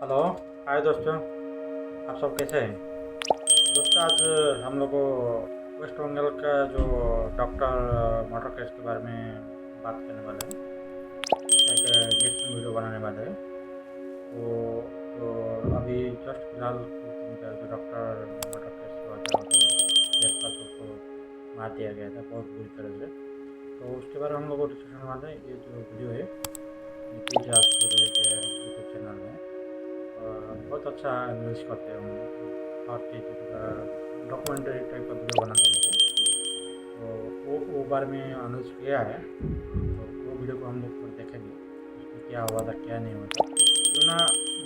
Hello. हाय दोस्तों, आप सब कैसे हैं? दोस्तों, आज हम लोग को वेस्ट बंगाल का जो डॉक्टर मर्डर केस के बारे में बात करने वाले हैं। एक रिएक्शन वीडियो बनाने वाले हैं। वो तो अभी जस्ट फिलहाल कुछ दिन का जो डॉक्टर मर्डर केस हुआ था, जो रेप का, तो उसको मार दिया गया था बहुत बुरी तरह से। तो उसके बारे में हम लोग को डिस्कशन वाले हैं। ये जो वीडियो है, नीतीश राजपूत के यूट्यूब चैनल में बहुत अच्छा एनालिसिस करते हैं। हर चीज़ डॉक्यूमेंट्री टाइप का वीडियो बना देते हैं। तो वो बारे में एनालिसिस किया है। तो वो वीडियो को हम लोग देखेंगे, उसमें क्या हुआ था क्या नहीं हुआ था। क्यों ना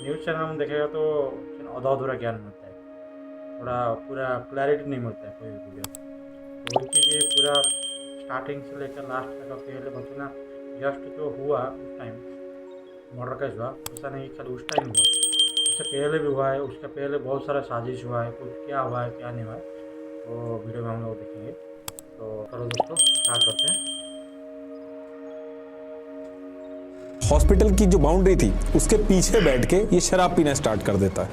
न्यूज़ चैनल में देखेगा तो आधा अधूरा ज्ञान मिलता है, थोड़ा पूरा क्लैरिटी नहीं मिलता है कोई वीडियो। तो वही चीज़ ये पूरा स्टार्टिंग से लेकर लास्ट तक पहले बचना जस्ट जो हुआ उस टाइम मर्डर केस हुआ, ऐसा नहीं खाली उस टाइम हुआ, उससे पहले भी हुआ है, उसके पहले बहुत सारा साजिश हुआ है, कुछ क्या हुआ है क्या नहीं हुआ है, तो वीडियो में हम लोग देखेंगे। तो चलो दोस्तों स्टार्ट करते हैं। हॉस्पिटल की जो बाउंड्री थी उसके पीछे बैठ के ये शराब पीना स्टार्ट कर देता है।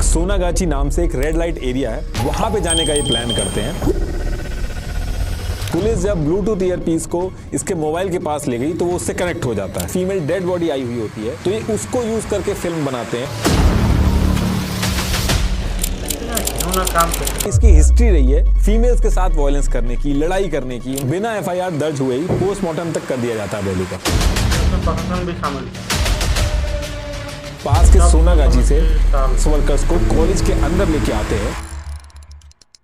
सोनागाची नाम से एक रेड लाइट एरिया है, वहां पे जाने का ये प्लान करते हैं। पुलिस जब ब्लूटूथ ईयरपीस को इसके मोबाइल के पास ले गई तो वो उससे कनेक्ट हो जाता है। फीमेल डेड बॉडी आई हुई होती है, तो ये उसको यूज करके फिल्म बनाते हैं। इसकी हिस्ट्री रही है फीमेल्स के साथ वायलेंस करने की, लड़ाई करने की। बिना एफआईआर दर्ज हुए ही पोस्टमार्टम तक कर दिया जाता है बॉडी का। भी शामिल था। पास के सोनागाची से वर्कर्स को कॉलेज के अंदर लेके आते हैं।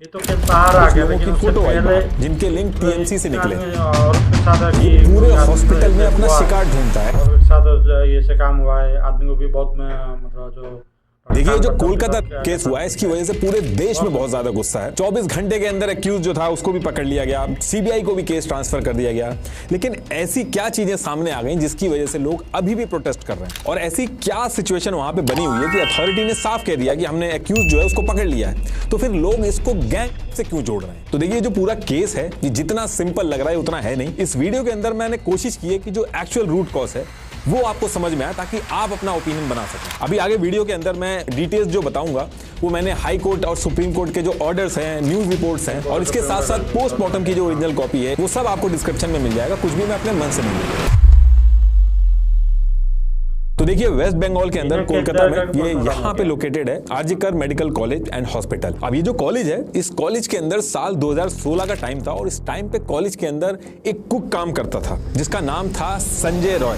ये तो बाहर आ गया, लोगों लेकिन की फोटो आई पहले जिनके लिंक टीएमसी से निकले। और उसके साथ ये पूरे हॉस्पिटल में अपना शिकार ढूंढता है। और उसके साथ ये से काम हुआ है, आदमी को भी बहुत मतलब जो देखिए, जो कोलकाता केस हुआ है इसकी वजह से पूरे देश में बहुत ज्यादा गुस्सा है। 24 घंटे के अंदर एक्यूज जो था उसको भी पकड़ लिया गया, सीबीआई को भी केस ट्रांसफर कर दिया गया। लेकिन ऐसी क्या चीजें सामने आ गई जिसकी वजह से लोग अभी भी प्रोटेस्ट कर रहे हैं? और ऐसी क्या सिचुएशन वहां पे बनी हुई है कि अथॉरिटी ने साफ कह दिया कि हमने एक्यूज जो है उसको पकड़ लिया है, तो फिर लोग इसको गैंग से क्यों जोड़ रहे हैं? तो देखिए, जो पूरा केस है ये जितना सिंपल लग रहा है उतना है नहीं। इस वीडियो के अंदर मैंने कोशिश की है कि जो एक्चुअल रूट कॉज है वो आपको समझ में आए, ताकि आप अपना ओपिनियन बना सकें। अभी आगे वीडियो के अंदर मैं डिटेल्स जो बताऊंगा वो मैंने हाई कोर्ट और सुप्रीम कोर्ट के जो ऑर्डर्स हैं, न्यूज रिपोर्ट्स हैं, और इसके साथ साथ पोस्टमार्टम की जो ओरिजिनल कॉपी है वो सब आपको डिस्क्रिप्शन में मिल जाएगा। कुछ भी मैं अपने मन से नहीं लिखूंगा। तो देखिए, वेस्ट बंगाल के अंदर कोलकाता में ये यहाँ पे लोकेटेड है RG Kar medical college and hospital. अब ये जो कॉलेज है, इस कॉलेज के अंदर साल 2016 का टाइम था, और इस टाइम पे कॉलेज के अंदर एक कुक काम करता था जिसका नाम था संजय रॉय।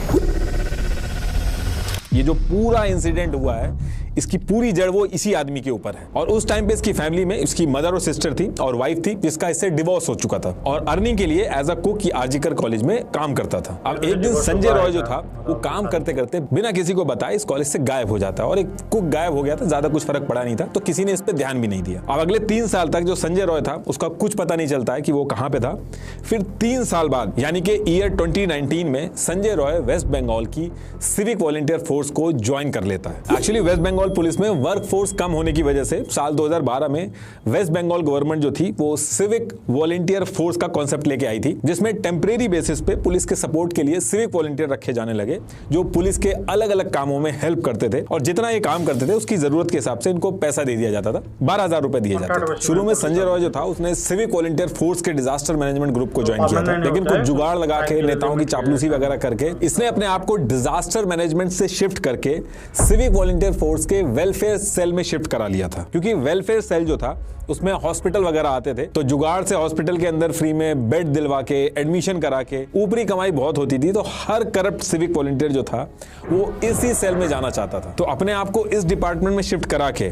ये जो पूरा इंसिडेंट हुआ है इसकी पूरी जड़ वो इसी आदमी के ऊपर है। और उस टाइम पे इसकी फैमिली में इसकी मदर और सिस्टर थी और वाइफ थी जिसका इससे डिवोर्स हो चुका था, और अर्निंग के लिए एज अ कुक की आरजीकर कॉलेज में काम करता था। अब एक दिन संजय रॉय जो था वो काम करते करते बिना किसी को बताए इस कॉलेज से गायब हो जाता है, और एक कुक गायब हो गया था। ज्यादा कुछ फर्क पड़ा नहीं था, तो किसी ने इस पर ध्यान भी नहीं दिया। अब अगले 3 साल तक जो संजय रॉय था उसका कुछ पता नहीं चलता है कि वो कहां पे था। फिर 3 साल बाद यानी कि ईयर 2019 में संजय रॉय वेस्ट बंगाल की सिविक वॉलंटियर फोर्स को ज्वाइन कर लेता है। एक्चुअली वेस्ट बंगाल पुलिस में वर्क फोर्स कम होने की वजह से साल 2012 में वेस्ट बंगाल गवर्नमेंट जो थी वो सिविक वॉलंटियर फोर्स का कॉन्सेप्ट लेके आई थी, जिसमें टेम्परेरी बेसिस पे पुलिस के सपोर्ट के लिए सिविक वॉलंटियर रखे जाने लगे, जो पुलिस के अलग अलग कामों में हेल्प करते थे, और जितना ये काम करते थे उसकी जरूरत के हिसाब से इनको पैसा दे दिया जाता था। 12,000 रुपए दिए जाते थे। शुरू में संजय रॉय जो था उसने सिविक वॉलंटियर फोर्स के डिजास्टर मैनेजमेंट ग्रुप को ज्वाइन किया था, लेकिन कुछ जुगाड़ लगा के नेताओं की चापलूसी वगैरह करके इसने अपने आप को डिजास्टर मैनेजमेंट से शिफ्ट करके सिविक वॉलंटियर फोर्स के वेलफेयर सेल में शिफ्ट करा लिया था। क्योंकि वेलफेयर सेल जो था उसमें हॉस्पिटल वगैरह आते थे, तो जुगाड़ से हॉस्पिटल के अंदर फ्री में बेड दिलवा के, एडमिशन करा के ऊपरी कमाई बहुत होती थी, तो हर करप्ट सिविक वॉलंटियर जो था वो इसी सेल में जाना चाहता था। तो अपने आप को इस डिपार्टमेंट में शिफ्ट करा के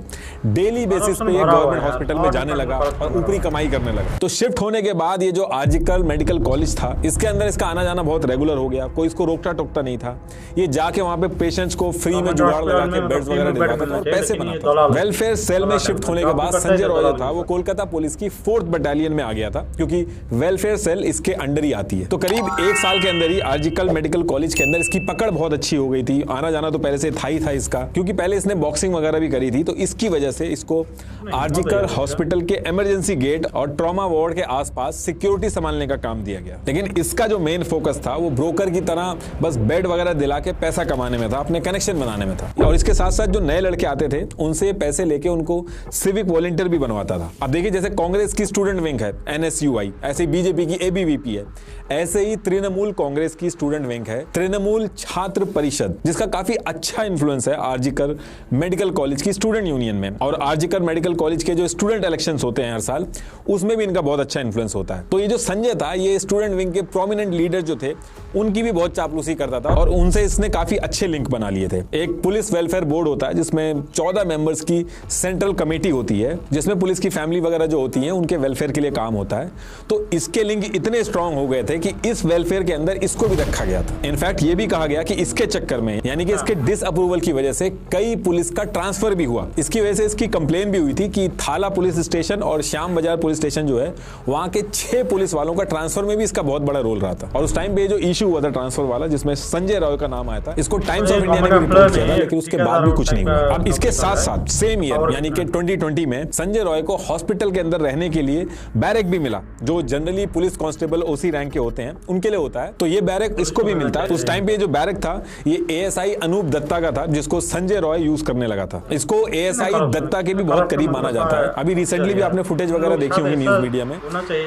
डेली बेसिस पे ये गवर्नमेंट हॉस्पिटल में जाने लगा और ऊपरी कमाई करने लगा। तो शिफ्ट होने के बाद ये जो आरजीकर मेडिकल कॉलेज था इसके अंदर इसका आना जाना बहुत रेगुलर हो गया, कोई इसको रोकता टोकता नहीं था। ये जाके वहां पे पेशेंट्स को फ्री में जुगाड़ लगा के बेड्स वगैरह दिलवाता था और पैसे बनाता था। वेलफेयर सेल में शिफ्ट होने के बाद संजय रॉय जो था वो कोलकाता पुलिस की 4th बटालियन में आ गया था, क्योंकि वेलफेयर सेल इसके अंडर ही आती है। तो करीब 1 साल के अंदर ही आरजीकर मेडिकल कॉलेज के अंदर इसकी पकड़ बहुत अच्छी हो गई थी। आना जाना तो पहले से था ही था इसका, क्योंकि पहले इसने बॉक्सिंग वगैरह भी करी थी, तो इसकी वजह से इसको आरजीकर हॉस्पिटल के इमरजेंसी गेट और ट्रॉमा वार्ड के आसपास सिक्योरिटी संभालने का काम दिया गया। लेकिन इसका जो मेन फोकस था वो ब्रोकर की तरह बस बेड वगैरह दिला के पैसा कमाने में था, अपने में कनेक्शन बनाने में था। और इसके साथ साथ जो नए लड़के आते थे उनसे पैसे लेके उनको सिविक वॉलंटियर भी बनवाता था। अब देखिए, जैसे कांग्रेस की स्टूडेंट विंग है NSUI, ऐसे बीजेपी की ABVP है, ऐसे ही तृणमूल कांग्रेस की स्टूडेंट विंग है तृणमूल छात्र परिषद, जिसका काफी अच्छा इन्फ्लुएंस है आरजीकर मेडिकल कॉलेज की स्टूडेंट यूनियन में। और आरजीकर मेडिकल कॉलेज के जो स्टूडेंट इलेक्शंस होते हैं हर साल, उसमें भी इनका बहुत अच्छा इन्फ्लुएंस होता है। तो ये जो संजय था, ये स्टूडेंट विंग के प्रोमिनेंट लीडर जो थे, उनकी भी बहुत चापलूसी करता था और उनसे इसने काफी अच्छे लिंक बना लिए थे। एक पुलिस वेलफेयर बोर्ड होता है जिसमें 14 मेंबर्स की सेंट्रल कमेटी होती है, जिसमें पुलिस की फैमिली वगैरह जो होती है उनके वेलफेयर के लिए काम होता है। तो इसके लिंक इतने स्ट्रांग हो गए थे कि इस वेलफेयर के अंदर इसको भी रखा गया था। इनफैक्ट ये भी कहा गया कि इसके चक्कर में, यानी कि इसके डिसअप्रूवल की वजह से कई पुलिस का ट्रांसफर भी हुआ। इसकी वजह से इसकी कंप्लेन भी हुई थी कि थाला पुलिस स्टेशन और श्याम बाजार पुलिस स्टेशन जो है, वहां के 6 पुलिस वालों का ट्रांसफर में भी इसका बहुत बड़ा रोल रहा था। और उस टाइम पे जो इशू हुआ था ट्रांसफर वाला, जिसमें संजय रॉय का नाम आया था, इसको टाइम्स ऑफ इंडिया ने भी रिपोर्ट किया था, लेकिन उसके बाद भी कुछ नहीं हुआ। अब इसके साथ साथ सेम ईयर यानी कि 2020 में संजय रॉय को हॉस्पिटल के अंदर रहने के लिए बैरक भी मिला, जो generally police constable OC rank के होते हैं उनके लिए होता है। तो ये बैरक इसको भी मिलता है। उस टाइम पे जो बैरक था, ये ASI अनूप दत्ता का था, जिसको संजय रॉय यूज करने लगा था। इसको ASI दत्ता के भी बहुत करीब माना जाता है। अभी रिसेंटली भी आपने फुटेज वगैरह देखी होंगी न्यूज मीडिया में,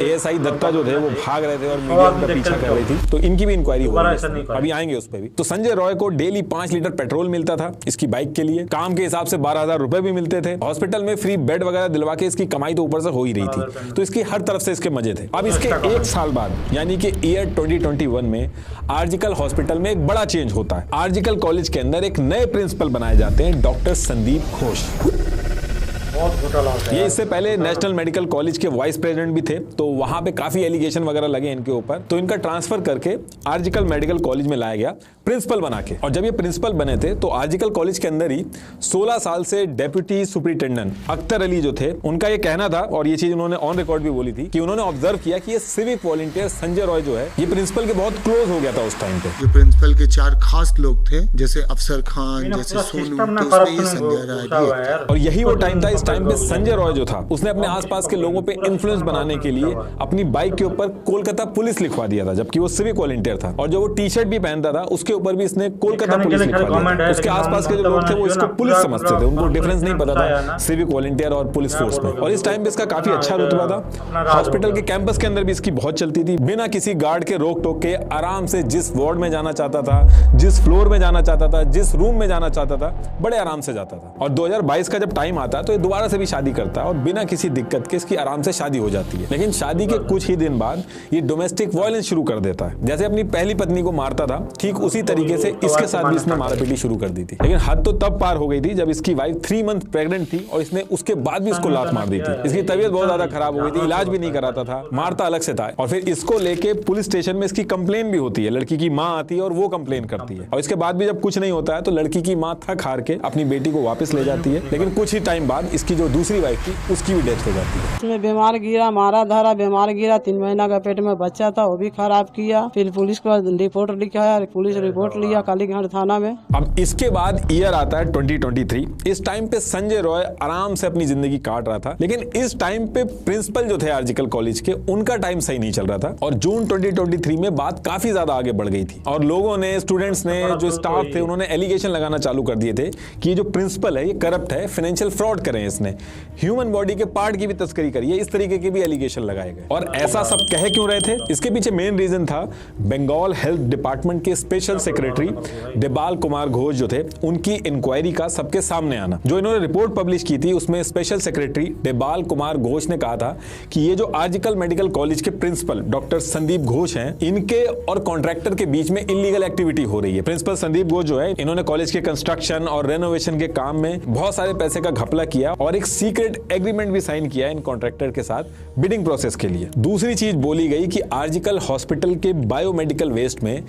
ASI दत्ता जो थे वो भाग रहे थे और मीडिया उनका पीछा कर रही थी। तो इनकी भी इंक्वायरी हो रही है, अभी आएंगे उस पर भी। तो संजय रॉय को डेली 5 लीटर पेट्रोल मिलता था इसकी बाइक के लिए, काम के हिसाब से 12,000 रुपए भी मिलते थे, हॉस्पिटल में फ्री बेड वगैरह दिलवा के इसकी कमाई तो ऊपर से हो ही रही थी। तो इसकी हर तरफ से इसके मजे थे। अब इसके 1 साल बाद यानी कि ईयर 2021 में आरजीकल हॉस्पिटल में एक बड़ा चेंज होता है। आरजीकल कॉलेज के अंदर एक नए प्रिंसिपल बनाए जाते हैं, डॉक्टर संदीप घोष। ये इससे पहले नेशनल मेडिकल कॉलेज के वाइस प्रेसिडेंट भी थे, तो वहां पे काफी एलिगेशन वगैरह लगे इनके ऊपर। तो इनका ट्रांसफर करके आरजीकल मेडिकल कॉलेज में लाया गया प्रिंसिपल बना के। और जब ये प्रिंसिपल बने थे तो आरजीकल कॉलेज के अंदर ही 16 साल से डेप्यूटी सुपरिटेंडेंट अख्तर अली जो थे, उनका ये कहना था, और ये चीज उन्होंने ऑन रिकॉर्ड भी बोली थी, कि उन्होंने ऑब्जर्व किया कि ये सिविक वॉलंटियर संजय रॉय जो है, ये प्रिंसिपल के बहुत क्लोज हो गया था उस टाइम पे। जो प्रिंसिपल के 4 खास लोग थे, जैसे अफसर खान, जैसे सोनू, तो उसमें ये संजय रॉय। और यही वो टाइम था, इस टाइम पे संजय रॉय जो था, उसने अपने आसपास के लोगों पे इन्फ्लुएंस बनाने के लिए अपनी बाइक के ऊपर कोलकाता पुलिस लिखवा दिया था, जबकि वो सिविक वॉलंटियर था। और जो वो टी-शर्ट भी पहनता था उसके ऊपर भी इसने कोलकाता पुलिस लिखवा दिया था। उसके आसपास के जो लोग थे वो इसको पुलिस समझते थे, उनको डिफरेंस नहीं पता था सिविक वॉलंटियर और पुलिस फोर्स में। और इस टाइम पे इसका काफी अच्छा रुतबा था। हॉस्पिटल के कैंपस के अंदर भी इसकी बहुत चलती थी, बिना किसी गार्ड के रोक टोक के आराम से जिस वार्ड में जाना चाहता था, जिस फ्लोर में जाना चाहता था, जिस रूम में जाना चाहता था, बड़े आराम से जाता था। और 2022 का जब टाइम आता है तो ये दोबारा से भी शादी करता है और बिना किसी दिक्कत के इसकी आराम से शादी हो जाती है। लेकिन शादी के कुछ ही दिन बाद ये डोमेस्टिक वायलेंस शुरू कर देता है। जैसे अपनी पहली पत्नी को मारता था, ठीक उसी तरीके से इसके साथ भी इसने मारापीटी शुरू कर दी थी। लेकिन हद तो तब पार हो गई थी जब इसकी वाइफ 3 मंथ प्रेग्नेंट थी और इसने उसके बाद भी इसको लात मार दी थी। इसकी तबीयत बहुत ज्यादा खराब हो गई थी, इलाज भी नहीं कराता था, मारता अलग से था। और फिर इसको लेके पुलिस स्टेशन में इसकी कंप्लेन भी होती है। लड़की की माँ आती है और वो कंप्लेन करती है। और इसके बाद भी जब कुछ नहीं होता है तो लड़की की माँ थक हार के अपनी बेटी को वापस ले जाती है। लेकिन कुछ ही टाइम बाद इसकी जो दूसरी वाइफ थी उसकी भी डेथ हो जाती है। इसमें बीमार गिरा, मारा धारा, बीमार गिरा, 3 महीना का पेट में बच्चा था, वो भी खराब किया। फिर पुलिस को रिपोर्ट लिखाया, पुलिस रिपोर्ट लिया कालीगंज थाना में। अब इसके बाद ईयर आता है 2023। इस टाइम पे संजय रॉय आराम से अपनी जिंदगी काट रहा था। लेकिन इस टाइम पे प्रिंसिपल जो थे आरजीकल कॉलेज के, उनका टाइम सही नहीं चल रहा था। और जून 2023 में बात काफी ज्यादा आगे बढ़ गई थी और लोगों ने, स्टूडेंट्स ने, जो स्टाफ थे, उन्होंने एलिगेशन लगाना चालू कर दिए थे कि जो प्रिंसिपल है ये करप्ट है, फाइनेंशियल फ्रॉड करे, इसने ह्यूमन बॉडी के पार्ट की भी तस्करी करी है। इस तरीके के भी एलिगेशन लगाए गए। और ऐसा सब कह क्यों रहे थे? इसके पीछे मेन रीजन था बंगाल हेल्थ डिपार्टमेंट के स्पेशल सेक्रेटरी देबाल कुमार घोष जो थे, उनकी इंक्वायरी का सबके सामने आना। जो इन्होंने रिपोर्ट पब्लिश की थी उसमें स्पेशल सेक्रेटरी देबाल कुमार घोष ने कहा था कि ये जो आरजीकल मेडिकल कॉलेज के प्रिंसिपल डॉक्टर संदीप घोष हैं, इनके और कॉन्ट्रैक्टर के बीच में इलीगल एक्टिविटी हो रही है। प्रिंसिपल संदीप घोष जो है, इन्होंने कॉलेज के कंस्ट्रक्शन और रेनोवेशन के काम में बहुत सारे पैसे का घपला किया और एक सीक्रेट एग्रीमेंट भी साइन किया इन कॉन्ट्रैक्टर के साथ बिडिंग प्रोसेस के लिए। दूसरी चीज बोली गई कि आरजीकल हॉस्पिटल के बायोमेडिकल वेस्ट में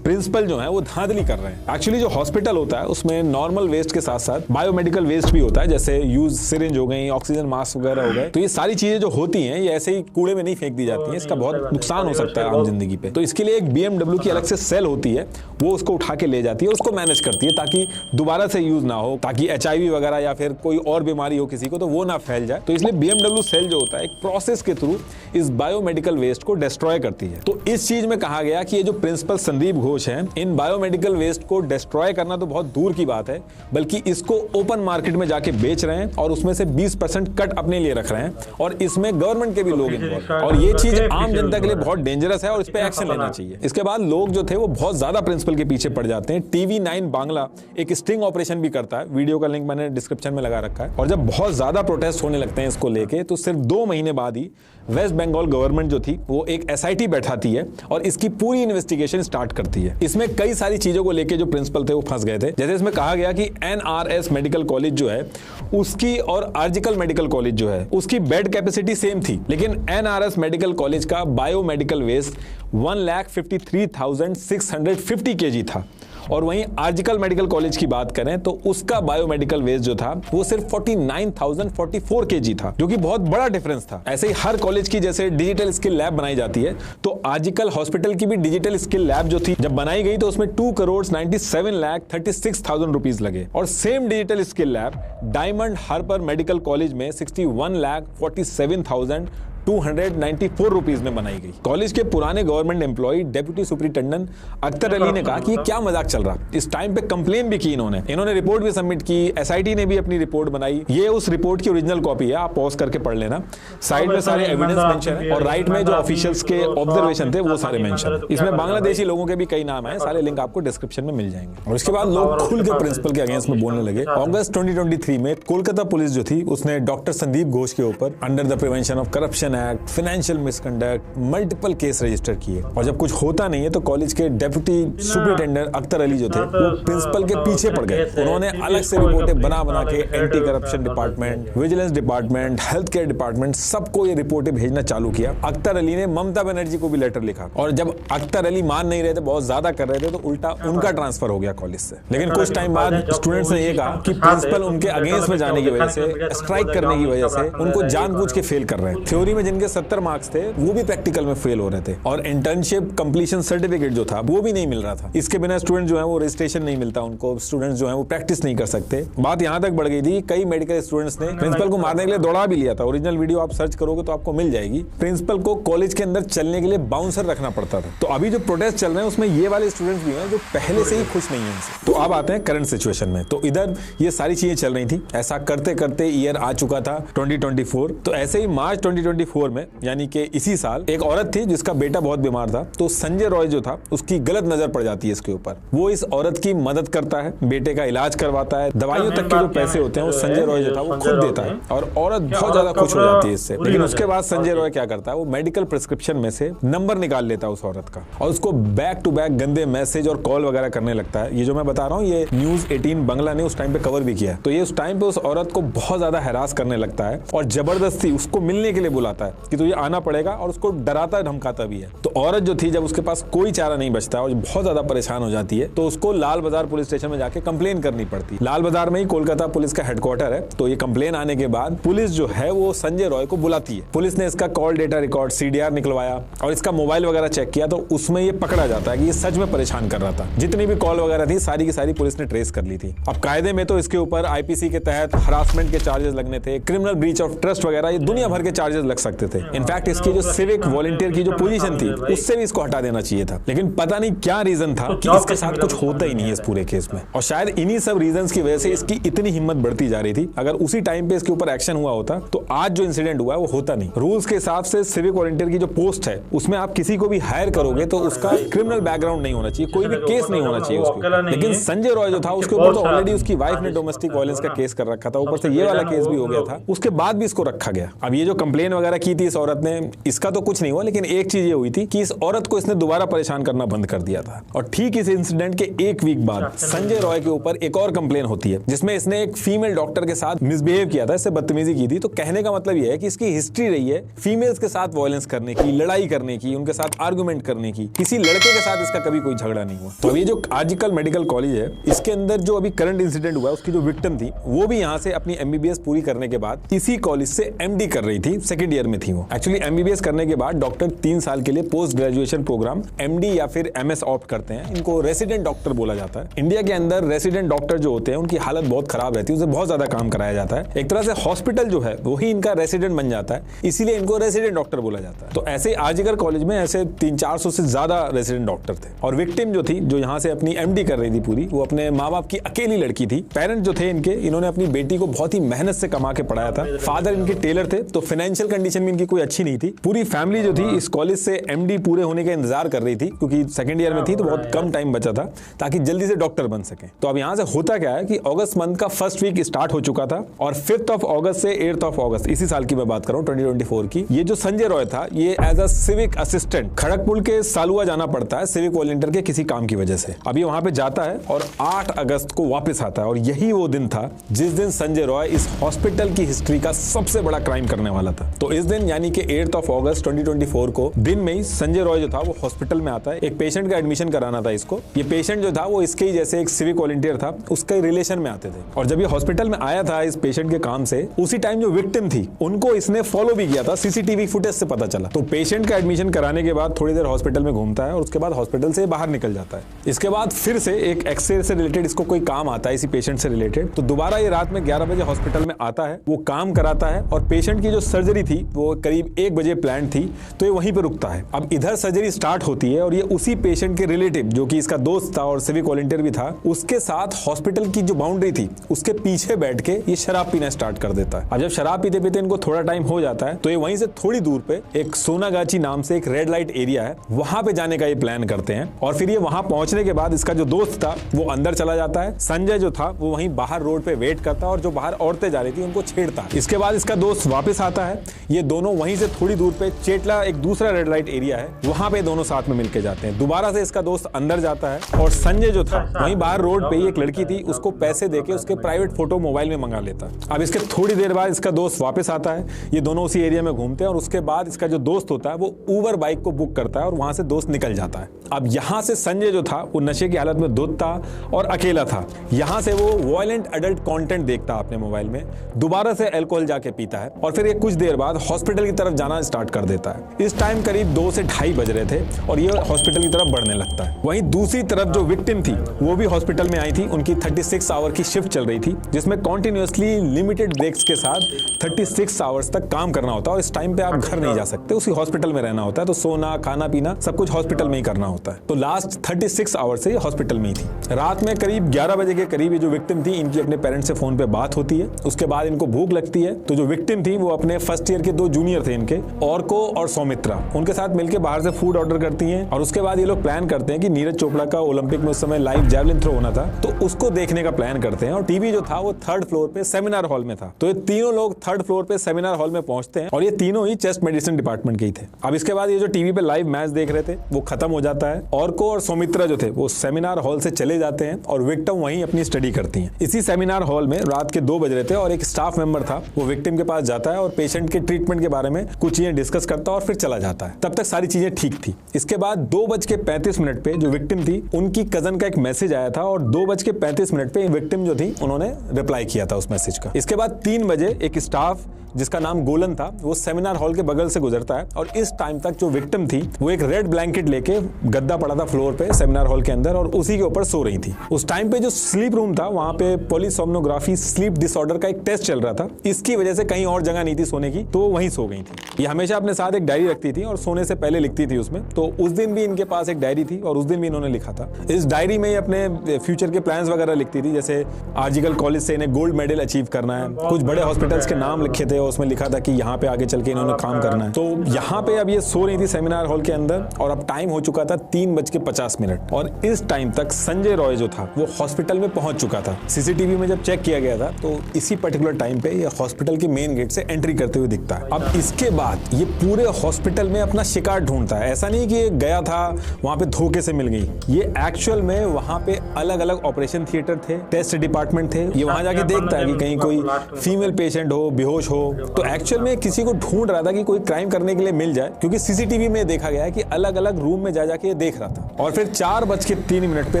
प्रिंसिपल जो है वो धांधली कर रहे हैं। एक्चुअली जो हॉस्पिटल होता है उसमें नॉर्मल वेस्ट के साथ साथ बायोमेडिकल वेस्ट भी होता है, जैसे यूज सिरिंज हो गई, ऑक्सीजन मास्क वगैरह हो गए। तो ये सारी चीजें जो होती हैं ये ऐसे ही कूड़े में नहीं फेंक दी जाती हैं, इसका बहुत नुकसान हो सकता है आम जिंदगी पे। तो इसके लिए एक BMW की अलग से सेल होती है, वो उसको उठा के ले जाती है, उसको मैनेज करती है ताकि दोबारा से यूज ना हो, ताकि HIV वगैरह या फिर कोई और बीमारी हो किसी को तो वो ना फैल जाए। तो इसलिए BMW सेल जो होता है एक प्रोसेस के थ्रू इस बायोमेडिकल वेस्ट को डिस्ट्रॉय करती है। तो इस चीज में कहा गया कि ये जो प्रिंसिपल संदीप घोष हैं, इन बायोमेडिकल वेस्ट को डिस्ट्रॉय करना तो बहुत दूर की बात है, बल्कि इसको ओपन मार्केट में जाके बेच रहे हैं और उसमें से 20% कट अपने लिए रख रहे हैं, और इसमें गवर्नमेंट के भी लोग इन्वॉल्व हैं, और ये चीज आम जनता के लिए बहुत डेंजरस है और इस पे एक्शन लेना चाहिए। इसके बाद लोग जो थे वो बहुत ज्यादा प्रिंसिपल के पीछे पड़ जाते हैं। TV9 बांग्ला एक स्टिंग ऑपरेशन भी करता है, वीडियो का लिंक मैंने डिस्क्रिप्शन में लगा रखा है। और जब बहुत ज्यादा प्रोटेस्ट होने लगते हैं इसको लेके, तो सिर्फ 2 महीने बाद ही वेस्ट बंगाल गवर्नमेंट जो थी वो एक SIT बैठाती है और इसकी पूरी इन्वेस्टिगेशन स्टार्ट करती है। इसमें कई सारी चीजों को लेके जो प्रिंसिपल थे वो फंस गए थे। जैसे इसमें कहा गया कि NRS मेडिकल कॉलेज जो है उसकी और आर्जिकल मेडिकल कॉलेज जो है उसकी बेड कैपेसिटी सेम थी, लेकिन NRS मेडिकल कॉलेज का बायोमेडिकल वेस्ट 1,53,650 kg था, और वहीं आर्जिकल मेडिकल कॉलेज की बात करें तो उसका बायोमेडिकल वेस्ट जो था वो सिर्फ 49,044 kg था, जो कि बहुत बड़ा डिफरेंस था। ऐसे ही हर कॉलेज की जैसे डिजिटल स्किल लैब बनाई जाती है, तो आर्जिकल हॉस्पिटल की भी डिजिटल स्किल लैब जो थी जब बनाई गई तो उसमें 2,97,36,000 रुपीज लगे। और same digital skill lab Diamond Harbour medical college में 61,47,294 रुपीज में बनाई गई। कॉलेज के पुराने government employ deputy superintendent Akhtar Ali ने कहा कि ये क्या मजाक चल रहा। इस टाइम पे कंप्लेन भी की इन्होंने रिपोर्ट भी सबमिट की, SIT ने भी अपनी रिपोर्ट बनाई। ये उस रिपोर्ट की ओरिजिनल कॉपी है, आप पॉज करके पढ़ लेना। साइड में सारे एविडेंस मेंशन है और राइट में जो ऑफिशियल्स के ऑब्जर्वेशन थे वो सारे मेंशन है। इसमें बांग्लादेशी लोगों के भी कई नाम है, सारे लिंक आपको डिस्क्रिप्शन में मिल जाएंगे। और उसके बाद लोग खुल के प्रिंसिपल के अगेंस्ट में बोलने लगे। अगस्त 2023 में कोलकाता पुलिस जो थी उसने डॉक्टर संदीप घोष के ऊपर under the prevention of corruption act, financial misconduct, multiple case register किए। और जब कुछ होता नहीं है तो कॉलेज के डेप्यूटी सुपरिटेंडेंट अख्तर अली जो थे वो प्रिंसिपल के पीछे पड़ गए। उन्होंने अलग से रिपोर्टें बना के anti corruption department, vigilance department, health care department, सबको ये रिपोर्टें भेजना चालू किया। अख्तर अली ने ममता बनर्जी को भी लेटर लिखा, और जब अख्तर अली मान नहीं रहे थे, बहुत ज्यादा कर रहे थे, तो उल्टा उनका ट्रांसफर हो गया कॉलेज से। लेकिन कुछ टाइम बाद स्टूडेंट्स ने ये कहा कि प्रिंसिपल उनके अगेंस्ट में जाने की वजह से, स्ट्राइक करने की वजह से उनको जानबूझ के फेल कर रहे हैं। थ्योरी में जिनके 70 मार्क्स थे वो भी प्रैक्टिकल में फेल हो रहे थे, और इंटर्नशिप कंप्लीशन सर्टिफिकेट जो था वो भी नहीं मिल रहा था। इसके बिना स्टूडेंट जो है वो रजिस्ट्रेशन नहीं मिलता उनको, स्टूडेंट्स जो है वो प्रैक्टिस नहीं कर सकते। बात यहां तक बढ़ गई थी, कई मेडिकल स्टूडेंट्स ने प्रिंसिपल को मारने के लिए दौड़ा भी लिया था। ओरिजिनल वीडियो आप सर्च करोगे तो आपको मिल जाएगी। प्रिंसिपल को कॉलेज के अंदर चलने के लिए बाउंसर रखना पड़ता था। तो अभी जो प्रोटेस्ट चल रहे हैं उसमें ये वाले स्टूडेंट्स भी हैं जो पहले से ही खुश नहीं है इनसे। तो अब आते हैं करंट सिचुएशन में। तो इधर ये सारी चीजें चल रही थी, ऐसा करते करते ईयर आ चुका था 2024। तो ऐसे ही मार्च 2024 में, यानी कि इसी साल, एक औरत थी जिसका बेटा बहुत बीमार था। तो संजय रॉय जो था उसकी गलत नजर पड़ जाती है इसके ऊपर। वो इस औरत की मदद करता है, बेटे का इलाज करवाता है, दवाइयों तक के जो पैसे होते हैं वो संजय रॉय जो था वो खुद देता है, और औरत बहुत ज्यादा खुश हो जाती है इससे। लेकिन उसके बाद संजय रॉय क्या करता है, वो मेडिकल प्रिस्क्रिप्शन में से नंबर निकाल लेता है उस औरत का, और उसको बैक टू बैक गंदे मैसेज और कॉल वगैरह करने लगता है। ये जो मैं बता रहा हूँ ये न्यूज 18 बांग्ला ने उस टाइम पे कवर भी किया। तो ये उस टाइम पे उस औरत को बहुत ज्यादा हैरास करने लगता है और जबरदस्ती उसको मिलने के लिए बुलाता है कि तुझे आना पड़ेगा, और उसको डराता धमकाता भी है। तो औरत जो थी, जब उसके पास कोई चारा नहीं बचता और बहुत ज्यादा परेशान हो जाती है, तो उसको लाल बाजार पुलिस स्टेशन में जाके कंप्लेन करनी पड़ती है। लाल बाजार में ही कोलकाता पुलिस का हेडक्वार्टर है। तो ये कंप्लेन आने के बाद पुलिस जो है वो संजय रॉय को बुलाती है। पुलिस ने इसका कॉल डेटा रिकॉर्ड CDR निकलवाया और इसका मोबाइल वगैरह चेक किया, तो उसमें ये पकड़ा जाता है कि ये सच में परेशान कर रहा था। जितनी भी कॉल वगैरह थी सारी की सारी पुलिस ने ट्रेस कर ली थी। अब कायदे में तो इसके ऊपर IPC के तहत हरासमेंट के चार्जेस लगने थे, क्रिमिनल ब्रीच ऑफ ट्रस्ट वगैरह, ये दुनिया भर के चार्जेस लग सकते थे। इनफैक्ट इसकी जो सिविक वॉलंटियर की जो पोजीशन थी उससे भी इसको हटा देना चाहिए था। लेकिन पता नहीं क्या रीजन था कि इसके साथ कुछ होता ही नहीं है इस पूरे केस में, और शायद इन्हीं सब रीजंस की वजह से इसकी इतनी हिम्मत बढ़ती जा रही थी। अगर उसी टाइम पे इसके ऊपर एक्शन हुआ होता तो आज जो इंसिडेंट हुआ है वो होता नहीं। रूल्स के हिसाब से सिविक वॉलंटियर की जो पोस्ट है उसमें आप किसी को भी हायर करोगे तो उसका क्रिमिनल बैकग्राउंड नहीं होना चाहिए, कोई भी केस नहीं होना चाहिए उसके। लेकिन संजय रॉय जो था उसके ऊपर तो ऑलरेडी उसकी वाइफ ने डोमेस्टिक वायलेंस का केस कर रखा था, ऊपर से ये वाला केस भी हो गया था, उसके बाद भी इसको रखा गया। अब ये जो कंप्लेन वगैरह की थी इस औरत ने, इसका तो कुछ नहीं हुआ, लेकिन एक चीज ये हुई थी कि इस औरत को इसने दोबारा परेशान करना बंद कर दिया था। और ठीक इस इंसिडेंट के एक वीक बाद संजय रॉय के ऊपर एक और कंप्लेन होती है जिसमें इसने एक फीमेल डॉक्टर के साथ मिसबिहेव किया था, इससे बदतमीजी की थी। तो कहने का मतलब यह है कि इसकी हिस्ट्री रही है फीमेल्स के साथ वायलेंस करने की, लड़ाई करने की, उनके साथ आर्गुमेंट करने की। किसी लड़के के साथ इसका कभी कोई झगड़ा नहीं हुआ। तो ये जो आर्जिकल मेडिकल कॉलेज है इसके अंदर जो अभी करंट इंसिडेंट हुआ उसकी जो विक्टिम थी वो भी यहाँ से अपनी MBBS पूरी करने के बाद इसी कॉलेज से MD कर रही थी सेकेंड ईयर में थी वो। एक्चुअली एमबीबीएस करने के बाद डॉक्टर 3 साल के लिए पोस्ट ग्रेजुएशन प्रोग्राम एमडी या फिर एमएस ऑप्ट करते हैं। इनको रेसिडेंट डॉक्टर बोला जाता है। इंडिया के अंदर रेसिडेंट डॉक्टर जो होते हैं उनकी हालत बहुत खराब रहती है, उसे बहुत ज्यादा काम कराया जाता है। एक तरह से हॉस्पिटल जो है वही इनका रेसिडेंट बन जाता है, इसीलिए इनको रेसिडेंट डॉक्टर बोला जाता है। तो ऐसे आरजीकर कॉलेज में ऐसे 300-400 से ज्यादा रेसिडेंट डॉक्टर थे। और विक्टिम जो थी, जो यहाँ से अपनी एमडी कर रही थी पूरी, वो अपने माँ बाप की अकेली लड़की थी। पेरेंट्स जो थे इनके, इन्होंने अपनी बेटी को बहुत ही मेहनत से कमा के पढ़ाया था। फादर इनके टेलर थे, तो फाइनेंशियल कंडीशन भी इनकी कोई अच्छी नहीं थी। पूरी फैमिली जो थी इस कॉलेज से एमडी पूरे होने का इंतजार कर रही थी, क्योंकि सेकंड ईयर में थी तो बहुत कम टाइम बचा था ताकि जल्दी से डॉक्टर बन सके। तो अब यहाँ से होता क्या है कि अगस्त मंथ का फर्स्ट वीक स्टार्ट हो चुका था और 5 अगस्त से 8 अगस्त, इसी साल की मैं बात कर रहा हूँ 2024 की, ये जो संजय रॉय था ये as a civic assistant Kharagpur के सालुआ जाना पड़ता है सिविक वॉलंटियर के किसी काम की वजह से। अभी वहां पे जाता है और 8 अगस्त को वापस आता है और यही वो दिन था जिस दिन संजय रॉय इस हॉस्पिटल की हिस्ट्री का सबसे बड़ा क्राइम करने वाला था। तो इस दिन यानी कि 8 अगस्त 2024 को दिन में ही संजय रॉय जो था वो हॉस्पिटल में आता है। एक पेशेंट का एडमिशन कराना था इसको। ये पेशेंट जो था वो इसके ही जैसे एक सिविक वॉलंटियर था, उसके रिलेशन में आते थे। और जब ये हॉस्पिटल में आया था इस पेशेंट के काम से, उसी टाइम जो विक्टिम थी उनको इसने फॉलो भी किया था, सीसीटीवी फुटेज से पता चला। तो पेशेंट का एडमिशन कराने के बाद थोड़ी देर हॉस्पिटल में घूमता है और उसके बाद हॉस्पिटल से बाहर निकल जाता है। इसके बाद फिर से एक एक्सरे से रिलेटेड इसको कोई काम आता है इसी पेशेंट से रिलेटेड। तो दोबारा ये रात में 11 बजे हॉस्पिटल में आता है, वो काम कराता है और पेशेंट की जो सर्जरी थी वो करीब 1 बजे प्लान थी, तो ये वहीं पे रुकता है। अब इधर सर्जरी स्टार्ट होती है और ये उसी पेशेंट के रिलेटिव जो कि इसका दोस्त था और सिविक वॉलंटियर भी था, उसके साथ हॉस्पिटल की जो बाउंड्री थी उसके पीछे बैठ के ये शराब पीना स्टार्ट कर देता है। अब जब शराब पीते पीते इनको थोड़ा टाइम हो जाता है तो ये वहीं से थोड़ी दूर पे एक सोनागाची नाम से एक रेड लाइट एरिया है, वहां पे जाने का ये प्लान करते हैं। और फिर ये वहां पहुंचने के बाद इसका जो दोस्त था वो अंदर चला जाता है, संजय जो था वो वहीं बाहर रोड पे वेट करता है और जो बाहर औरतें जा रही थी उनको छेड़ता है। इसके बाद इसका दोस्त वापस आता है, ये दोनों वहीं से थोड़ी दूर पे चेटला एक दूसरा रेड लाइट एरिया है, वहां पे दोनों साथ में मिलके जाते हैं। दोबारा से इसका दोस्त अंदर जाता है और संजय जो था वहीं बाहर रोड पे एक लड़की थी, उसको पैसे देके उसके प्राइवेट फोटो मोबाइल में मंगा लेता। अब इसके थोड़ी देर बाद इसका दोस्त वापस आता है, ये दोनों उसी एरिया में घूमते हैं और उसके बाद इसका जो दोस्त होता है वो उबर बाइक को बुक करता है और वहां से दोस्त निकल जाता है। अब यहां से संजय जो था वो नशे की हालत में धुत था और अकेला था। यहां से वो वायलेंट एडल्ट कंटेंट देखता है अपने मोबाइल में, दोबारा से अल्कोहल जाके पीता है और फिर ये कुछ देर बाद हॉस्पिटल की तरफ जाना स्टार्ट कर देता है। इस टाइम करीब 2 से 2:30 बज रहे थे और ये हॉस्पिटल की तरफ बढ़ने लगता है। वहीं दूसरी तरफ जो विक्टिम थी वो भी हॉस्पिटल में आई थी। उनकी 36 आवर की शिफ्ट चल रही थी जिसमें कॉन्टिन्यूअसली लिमिटेड ब्रेक्स के साथ 36 आवर्स तक काम करना होता है और इस टाइम पे आप घर नहीं जा सकते, उसी हॉस्पिटल में रहना होता है। तो सोना खाना पीना सब कुछ हॉस्पिटल में ही करना होता है। तो लास्ट 36 आवर से हॉस्पिटल में ही थी। रात में करीब 11 बजे के करीब ये जो विक्टिम थी इनकी अपने पेरेंट्स से फोन पे बात होती है। उसके बाद इनको भूख लगती है, तो जो विक्टिम थी वो अपने फर्स्ट ईयर के 2 जूनियर थे इनके, ऑर्को और सौमित्रा, उनके साथ मिलकर बाहर से फूड ऑर्डर करती हैं। और उसके बाद ये लोग प्लान करते हैं कि नीरज चोपड़ा का ओलंपिक में उस समय लाइव जैवलिन थ्रो होना था, तो उसको देखने का प्लान करते हैं। और टीवी जो था वो 3rd फ्लोर पे सेमिनार हॉल में था। तो ये तीनों लोग 3rd फ्लोर पे सेमिनार हॉल में पहुंचते हैं और ये तीनों ही चेस्ट मेडिसिन डिपार्टमेंट के ही थे। अब इसके बाद ये जो टीवी पे लाइव मैच देख रहे थे वो खत्म हो जाता है। ऑर्को और सौमित्रा जो थे वो सेमिनार हॉल से चले जाते हैं और विक्टिम वहीं अपनी स्टडी करती हैं। इसी सेमिनार हॉल में रात के 2 बज रहे थे और एक स्टाफ मेंबर था वो विक्टिम के पास जाता है और पेशेंट के ट्रीटमेंट के बारे में कुछ चीजें डिस्कस करता है और फिर चला जाता है। तब तक सारी चीजें ठीक थी। इसके बाद 2:35 पे जो विक्टिम थी उनकी कजन का एक मैसेज आया था और 2:35 पे विक्टिम जो थी उन्होंने रिप्लाई किया था उस मैसेज का। इसके बाद 3 बजे एक स्टाफ जिसका नाम गोलन था वो सेमिनार हॉल के बगल से गुजरता है और इस टाइम तक जो विक्टिम थी वो एक रेड ब्लैंकेट लेके गद्दा पड़ा था फ्लोर पे सेमिनार हॉल के अंदर और उसी के ऊपर सो रही थी। उस टाइम पे जो स्लीप रूम था वहां पे पॉलीसोम्नोग्राफी स्लीप डिसऑर्डर का एक टेस्ट चल रहा था। इसकी वजह से कहीं और जगह नहीं थी सोने की, तो वो वहीं सो गई थी। ये हमेशा अपने साथ एक डायरी रखती थी और सोने से पहले लिखती थी उसमें। तो उस दिन भी इनके पास एक डायरी थी और उस दिन भी इन्होंने लिखा था। इस डायरी में अपने फ्यूचर के प्लान्स वगैरह लिखती थी, जैसे आरजीकर कॉलेज से इन्हें गोल्ड मेडल अचीव करना है, कुछ बड़े हॉस्पिटल्स के नाम लिखे थे और उसमें लिखा था कि यहाँ पे आगे चल के इन्होंने काम करना है। तो यहाँ पे अब ये सो रही थी सेमिनार हॉल के अंदर और अब टाइम हो चुका था 3:50 और इस टाइम तक संजय रॉय जो था वो हॉस्पिटल में पहुंच चुका था। सीसीटीवी में जब चेक किया गया था तो इसी पर्टिकुलर टाइम पे ये हॉस्पिटल के मेन गेट से एंट्री करते हुए दिखता है। अब इसके बाद ये पूरे हॉस्पिटल में अपना शिकार ढूंढता है। ऐसा नहीं कि गया था वहां पे धोखे से मिल गई, ये एक्चुअल में वहां पे अलग अलग ऑपरेशन थिएटर थे, टेस्ट डिपार्टमेंट थे। ये वहां जाके देखता है कि कहीं कोई फीमेल पेशेंट हो, बेहोश हो। तो एक्चुअल में किसी को ढूंढ रहा था कि कोई क्राइम करने के लिए मिल जाए, क्योंकि सीसीटीवी में देखा गया है कि अलग अलग रूम में जा जाके ये देख रहा था। और फिर 4:03 पे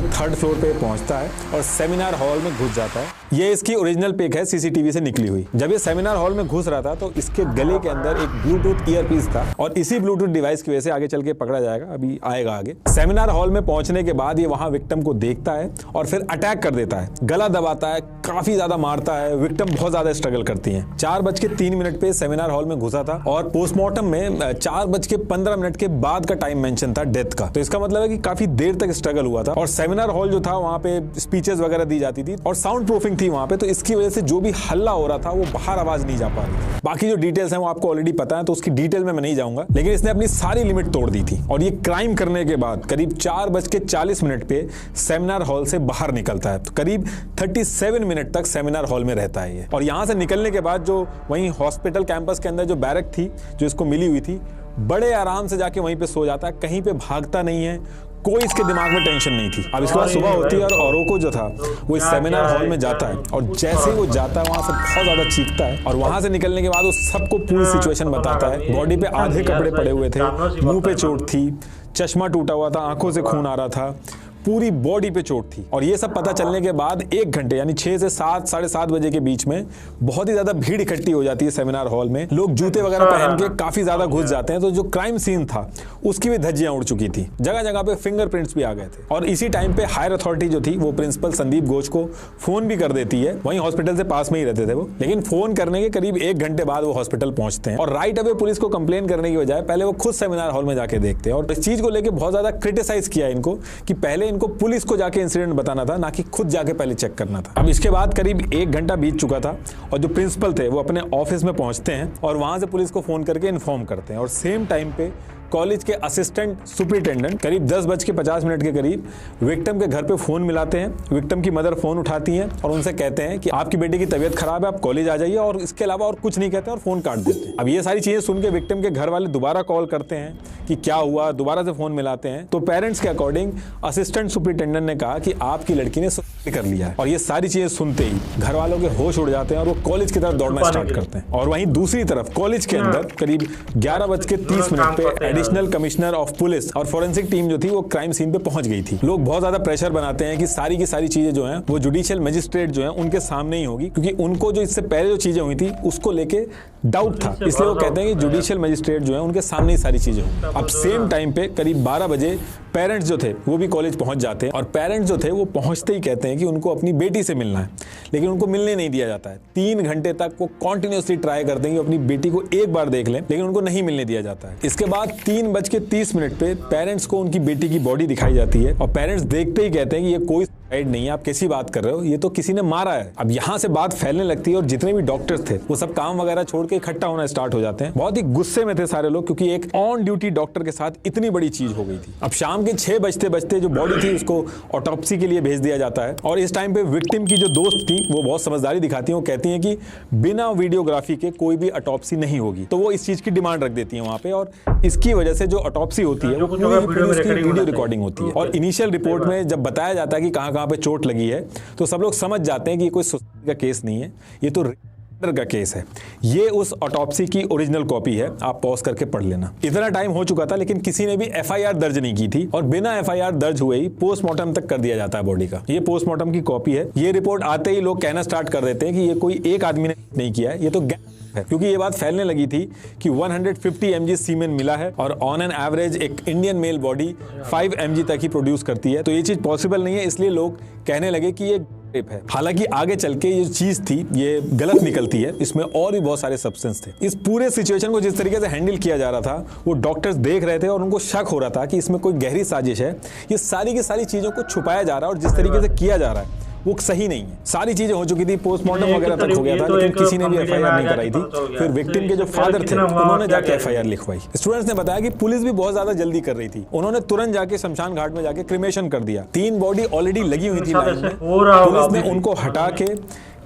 3rd फ्लोर पे पहुंचता है और सेमिनार हॉल में घुस जाता है ये इसकी ओरिजिनल पिक है सीसीटीवी से निकली हुई। जब ये सेमिनार हॉल में घुस रहा था तो इसके गले के अंदर एक ब्लूटूथ ईयरपीस था और इसी ब्लूटूथ डिवाइस की वजह से आगे चल के पकड़ा जाएगा, अभी आएगा आगे। सेमिनार हॉल में पहुंचने के बाद ये वहां विक्टिम को देखता है और फिर अटैक कर देता है, गला दबाता है, काफी ज्यादा मारता है। विक्टिम बहुत ज्यादा स्ट्रगल करती है। 4:03 पे सेमिनार हॉल में घुसा था और पोस्टमार्टम में 4:15 के बाद का टाइम मेंशन था डेथ का। तो इसका मतलब है कि काफी देर तक स्ट्रगल हुआ था। और सेमिनार हॉल जो था वहां पे स्पीचेस वगैरह दी जाती थी और साउंड प्रूफिंग थी वहां पे, तो इसकी वजह से जो भी हल्ला हो रहा था वो बाहर आवाज नहीं जा पा रही थी। बाकी जो डिटेल्स हैं वो आपको ऑलरेडी पता है, तो उसकी डिटेल में मैं नहीं जाऊंगा, लेकिन इसने अपनी सारी लिमिट तोड़ दी थी। और ये क्राइम करने के बाद करीब 4:40 पे सेमिनार हॉल से बाहर निकलता है। तो करीब 37 मिनट तक सेमिनार हॉल में रहता है ये। और यहां से निकलने के बाद जो वहीं हॉस्पिटल कैंपस के अंदर जो बैरक थी जो इसको मिली हुई थी, बड़े आराम से जाके वहीं पे सो जाता है, कहीं पे भागता नहीं है, कोई इसके दिमाग में टेंशन नहीं थी। अब इसके बाद सुबह होती है और औरोको जो था वो इस सेमिनार हॉल में जाता है और जैसे ही वो जाता है वहां से बहुत ज्यादा चीखता है और वहां से निकलने के बाद वो सबको पूरी सिचुएशन बताता है। बॉडी पे आधे कपड़े पड़े हुए थे, मुंह पे चोट थी, चश्मा टूटा हुआ था, आंखों से खून आ रहा था, पूरी बॉडी पे चोट थी। और ये सब पता चलने के बाद 1 घंटे यानी 6 से 7 साढ़े 7 बजे के बीच में बहुत ही ज्यादा भीड़ इकट्ठी हो जाती है सेमिनार हॉल में। लोग जूते वगैरह पहन के काफी ज्यादा घुस जाते हैं। तो जो क्राइम सीन था उसकी भी धज्जियां उड़ चुकी थी, जगह जगह पे फिंगरप्रिंट्स भी आ गए थे। और इसी टाइम पे हायर अथॉरिटी जो थी वो प्रिंसिपल संदीप घोष को फोन भी कर देती है। वहीं हॉस्पिटल से पास में ही रहते थे वो, लेकिन फोन करने के करीब 1 घंटे बाद वो हॉस्पिटल पहुंचते हैं और राइट अवे पुलिस को कंप्लेन करने की बजाय पहले वो खुद सेमिनार हॉल में जाके देखते हैं। और इस चीज को लेकर बहुत ज्यादा क्रिटिसाइज किया इनको कि पहले इनको पुलिस को के इंसिडेंट बताना था, ना कि खुद जाके पहले चेक करना था। अब इसके बाद करीब 1 घंटा बीत चुका था और जो प्रिंसिपल थे वो अपने ऑफिस में पहुंचते हैं और वहां से पुलिस को फोन करके इन्फॉर्म करते हैं। और सेम टाइम पे कॉलेज के असिस्टेंट सुपरिटेंडेंट करीब 10:50 के करीब विक्टिम के घर पे फोन मिलाते हैं। विक्टिम की मदर फोन उठाती हैं और उनसे कहते हैं कि आपकी बेटी की तबीयत खराब है, आप कॉलेज आ जाइए, और इसके अलावा और कुछ नहीं कहते और फोन काट देते हैं। अब ये सारी चीजें सुन के विक्टिम के घर वाले दोबारा कॉल करते हैं कि क्या हुआ, दोबारा से फोन मिलाते हैं। तो पेरेंट्स के अकॉर्डिंग असिस्टेंट सुपरिटेंडेंट ने कहा कि आपकी लड़की ने सुसाइड कर लिया है। और ये सारी चीजें सुनते ही घर वालों के होश उड़ जाते हैं और वो कॉलेज की तरफ दौड़ना स्टार्ट करते हैं। और वहीं दूसरी तरफ कॉलेज के अंदर करीब 11:30 पे एडिशनल कमिश्नर ऑफ पुलिस और फोरेंसिक टीम जो थी वो क्राइम सीन पे पहुंच गई थी। लोग बहुत ज्यादा प्रेशर बनाते हैं कि सारी की सारी चीजें जो हैं वो जुडिशियल मजिस्ट्रेट जो हैं उनके सामने ही होगी, क्योंकि उनको जो इससे पहले जो चीजें हुई थी उसको लेके डाउट था, इसलिए वो कहते हैं कि जुडिशियल मजिस्ट्रेट जो है उनके सामने ही सारी चीजें होंगी। अब सेम टाइम पे करीब 12 बजे पेरेंट्स जो थे वो भी कॉलेज पहुंच जाते हैं और पेरेंट्स जो थे वो पहुंचते ही कहते हैं कि उनको अपनी बेटी से मिलना है, लेकिन उनको मिलने नहीं दिया जाता है। 3 घंटे तक वो कॉन्टिन्यूसली ट्राई करते हैं कि अपनी बेटी को एक बार देख लें, लेकिन उनको नहीं मिलने दिया जाता है। इसके बाद 3:30 पे पेरेंट्स को उनकी बेटी की बॉडी दिखाई जाती है और पेरेंट्स देखते ही कहते हैं कि ये कोई सुसाइड नहीं है, आप कैसी बात कर रहे हो, ये तो किसी ने मारा है। अब यहाँ से बात फैलने लगती है और जितने भी डॉक्टर्स थे वो सब काम वगैरह छोड़ के इकट्ठा होना स्टार्ट हो जाते हैं। बहुत ही गुस्से में थे सारे लोग, क्योंकि एक ऑन ड्यूटी डॉक्टर के साथ इतनी बड़ी चीज हो गई थी। अब शाम के 6 बजते जो बॉडी थी उसको ऑटोप्सी के लिए भेज दिया जाता है। और इस टाइम पे विक्टिम की जो दोस्त थी वो बहुत समझदारी दिखाती है, वो कहती है कि बिना वीडियोग्राफी के कोई भी ऑटोप्सी नहीं होगी। तो वो इस चीज की डिमांड रख देती है वहां पे, और इसकी वजह से जो ऑटोप्सी होती है वो पूरी वीडियो रिकॉर्डिंग होती है। और इनिशियल रिपोर्ट में जब बताया जाता है कि कहां पे चोट लगी है तो सब लोग समझ जाते हैं कि ये कोई सुसाइड का केस नहीं है, ये तो का केस है। ये उस ऑटोप्सी की ओरिजिनल कॉपी है, आप पॉज करके पढ़ लेना। इतना टाइम हो चुका था लेकिन किसी ने भी एफआईआर दर्ज नहीं की थी और बिना एफआईआर दर्ज हुए ही पोस्टमार्टम तक कर दिया जाता है बॉडी का। ये पोस्टमार्टम की कॉपी है। ये रिपोर्ट आते ही लोग कहना स्टार्ट कर देते हैं कि ये कोई एक आदमी ने नहीं किया है, ये तो है, क्योंकि ये बात फैलने लगी थी कि 150 mg सीमेन मिला है और ऑन एन एवरेज एक इंडियन मेल बॉडी 5 mg तक ही प्रोड्यूस करती है, तो ये चीज पॉसिबल नहीं है। इसलिए लोग कहने लगे कि ये रेप है। हालांकि आगे चल के ये चीज थी ये गलत निकलती है, इसमें और भी बहुत सारे सब्सटेंस थे। इस पूरे सिचुएशन को जिस तरीके से हैंडल किया जा रहा था वो डॉक्टर्स देख रहे थे और उनको शक हो रहा था कि इसमें कोई गहरी साजिश है। ये सारी की सारी चीजों को छुपाया जा रहा है और जिस तरीके से किया जा रहा है वो सही नहीं है। सारी चीजें हो चुकी थी, पोस्टमार्टम वगैरह तक हो गया था, लेकिन किसी ने भी एफआईआर नहीं कराई थी। फिर विक्टिम के जो फादर थे उन्होंने जाके एफआईआर लिखवाई। स्टूडेंट्स ने बताया कि पुलिस भी बहुत ज्यादा जल्दी कर रही थी, उन्होंने तुरंत जाके शमशान घाट में जाके क्रिमेशन कर दिया। 3 बॉडी ऑलरेडी लगी हुई थी लाइन में, पुलिस ने उनको हटा के